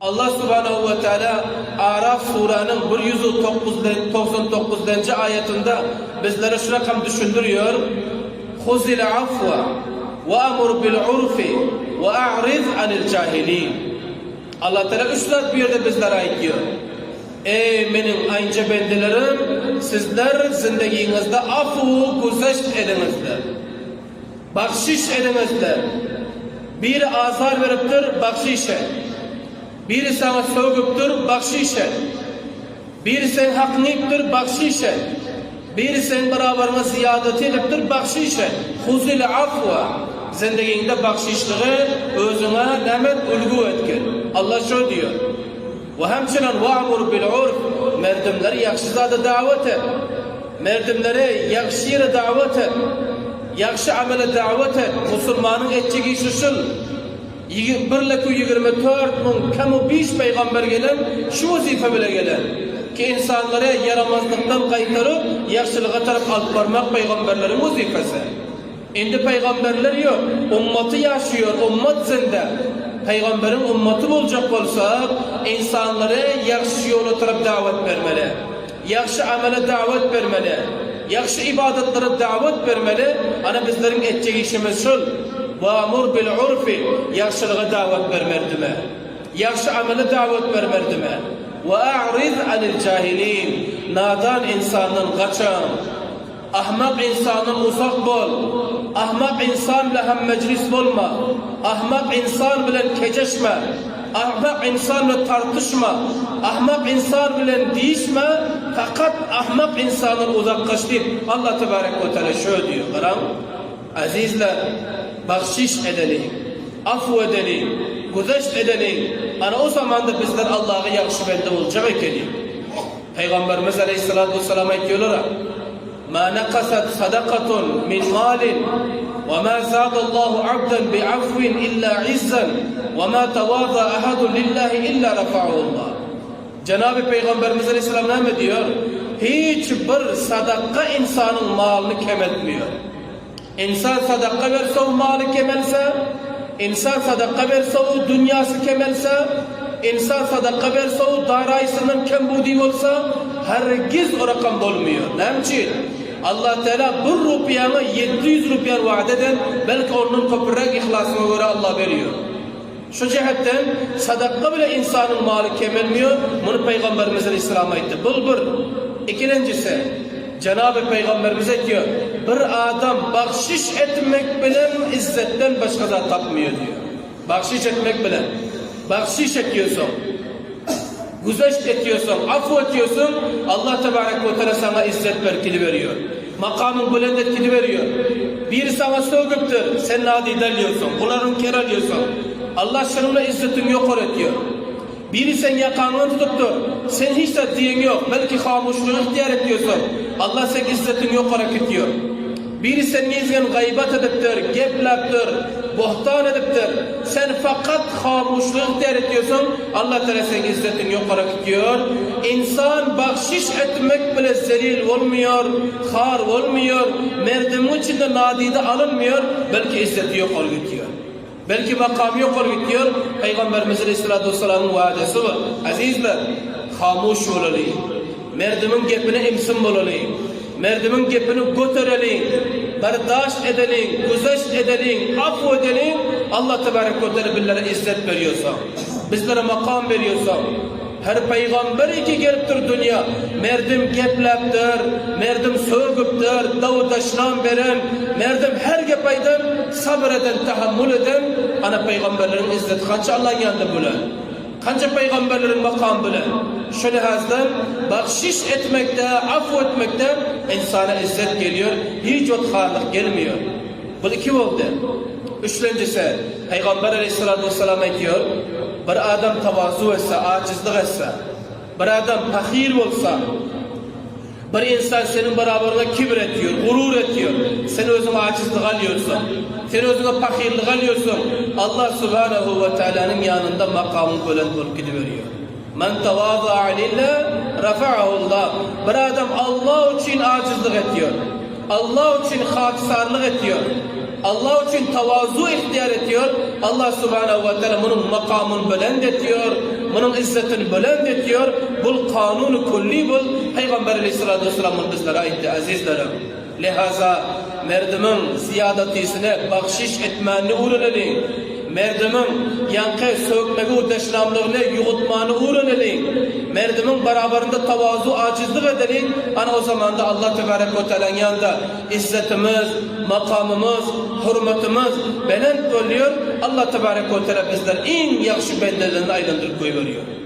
Allah subhanahu ve teala Araf suranın 199. ayetinde bizlere şu rakam düşündürüyor. Huzil afwa ve amur bil urfi ve a'rid anil cahilin. Allah Teala üç bir yerde bizlere ayetiyor. Ey benim aynca bendelerim, sizler zindaginizde afu güzeşt edinizler. Bakşiş edinizler. Biri azar veriptir, bakşiş et. Biri sana sövgüptür, bakşiş et. Biri sen hakkını iptir, bakşiş et. Biri sen beraberine ziyadeti ediptir, bakşiş et. Huzil afwa. Zindaginde bakşişliği özüne nemet ulgu etkin. Allah şöyle diyor. Ve hemçinin va'mur bil urf. Merdimleri yakşızada davet et. Merdimleri yakşire davet et. Yakşı amele davet et. Musulmanın etçigi şuşul. 124 mun kamu 5 peygamber gelen şu vazife bile gelen ki insanlara yaramazlıktan kaytarıp yakşılığa taraf alıp varmak peygamberlerin vazifesi. Şimdi peygamberler yok. Ummatı yaşıyor. Ummat zinde. Peygamberin ummatı olacak olsa insanlara yakşı yolu taraf davet vermeli. Yakşı amele davet vermeli. Yakşı ibadetlere davet vermeli. Ana bizlerin edecek işimiz şul. وَامُرْ بِالْعُرْفِ Yakşılığa davet vermerdime. Yakşı amele davet vermerdime. وَاَعْرِضْ عَنِ الْجَاهِلِينَ Nadan insanın kaçan. Ahmak insanın uzak bol. Ahmak insan ile hem meclis olma. Ahmak insan bilen keceşme. Ahmak insan ile tartışma. Ahmak insan bilen değişme. Fakat ahmak insanın uzaklaştır. Allah Tebarek ve Teala şöyle diyor. Azizler, bakşiş edelim, afu edelim, güzeşt edelim. Ana o zaman da bizler Allah'a yakşı bende olacak edelim. Peygamberimiz Aleyhisselatü Vesselam diyorlar. Ma nakasat sadakatun min malin ve ma zadallahu abden bi afwin illa izzan ve ma tavaza ahadun lillahi illa rafa'ullah. Cenab-ı Peygamberimiz Aleyhisselam ne diyor? Hiçbir sadaka insanın malını kemetmiyor. İnsan sadaka verse o malı kemelse, insan sadaka verse o dünyası kemelse, insan sadaka verse o darayısının kembudi olsa, hergiz o rakam olmuyor. Nemçin? Allah Teala 1 rupiyanı 700 rupiyan vaat eden, belki onun köpürek ihlasına göre Allah veriyor. Şu cihetten sadaka bile insanın malı kemelmiyor. Bunu Peygamberimiz Aleyhisselam etti. Bir. İkincisi, Cenab-ı Peygamberimiz diyor, bir adam bakşiş etmek bilen izzetten başka da tapmıyor diyor. Bakşiş etmek bilen. Bakşiş ediyorsun. Güzeşt ediyorsun, afu ediyorsun. Allah Tebarek ve Teala sana izzet berkili veriyor. Makamın buland etkili veriyor. Bir sana sövgüptür, sen nadi deliyorsun. Bunların keraliyorsun. Allah şununla izzetini yok ediyor. Biri sen yakanını tutuptur. Sen hiç de diyen yok. Belki hamuşluğu ihtiyar ediyorsun. Allah sen izzetini yok hareket ediyor. Biri sen nizgen gaybat ediptir, geplaptır, bohtan ediptir. Sen fakat hamuşluğu ihtiyar ediyorsun. Allah Teala sen izzetini yok hareket ediyor. İnsan bakşiş etmek bile zelil olmuyor, khar olmuyor. Merdimin içinde nadide alınmıyor. Belki izzeti yok hareket ediyor. Belki makamı yok olup gidiyor. Peygamberimiz Aleyhisselatü Vesselam'ın vaadesi var. Azizler, hamuş olalım. Merdimin gepine imsin olalım. Merdimin gepini götürelim. Berdaşt edelim, güzeşt edelim, afu edelim. Allah Tebarek ve Teala bizlere izzet veriyorsa, bizlere makam veriyorsa, her peygamber ki geliptir dünya, merdim gepleptir, merdim sövgüptir, davudaşlan veren, merdim her gepaydan sabreden, tahammül eden, ana peygamberlerin izzeti kança Allah'ın yanında bulan, kança peygamberlerin makam bulan. Şu lihazdan bakşiş etmekte, afu etmekte insana izzet geliyor, hiç otkarlık gelmiyor. Bu iki oldu. Üçüncüsü, Peygamber Aleyhisselatü Vesselam diyor, bir adam tavazu etse, acizlik etse, bir adam fakir olsa, bir insan senin beraberine kibir ediyor, gurur ediyor, sen özüne acizlik alıyorsun, sen özüne fakirlik alıyorsun, Allah Subhanahu ve Teala'nın yanında makamın buland olup gidiveriyor. Men tevaza'a lillah rafa'ahullah. Bir adam Allah için acizlik ediyor, Allah için hakisarlık ediyor, Allah için tavazu ihtiyar ediyor. Allah Subhanahu ve Teala bunun makamını buland ediyor, onun izzetini bülend ediyor. Bu kanunu kulli bul. Peygamber aleyhissalatu vesselam'ın bizlere aytti azizlerim. Lihaza merdimin ziyadetisine bakşiş etmeni uğranalım. Merdimin yankı sökmegi deşnamlığını yugutmanı uğranalım. Merdimin beraberinde tavazu acizlik edelim. Ana o zaman da Allah Tebarek ve Teala'nın yanında izzetimiz, makamımız, hürmetimiz belend oluyor. Allah Tebarek ve Teala bizler en yakşı bendelerini aylandırıp koyuyor.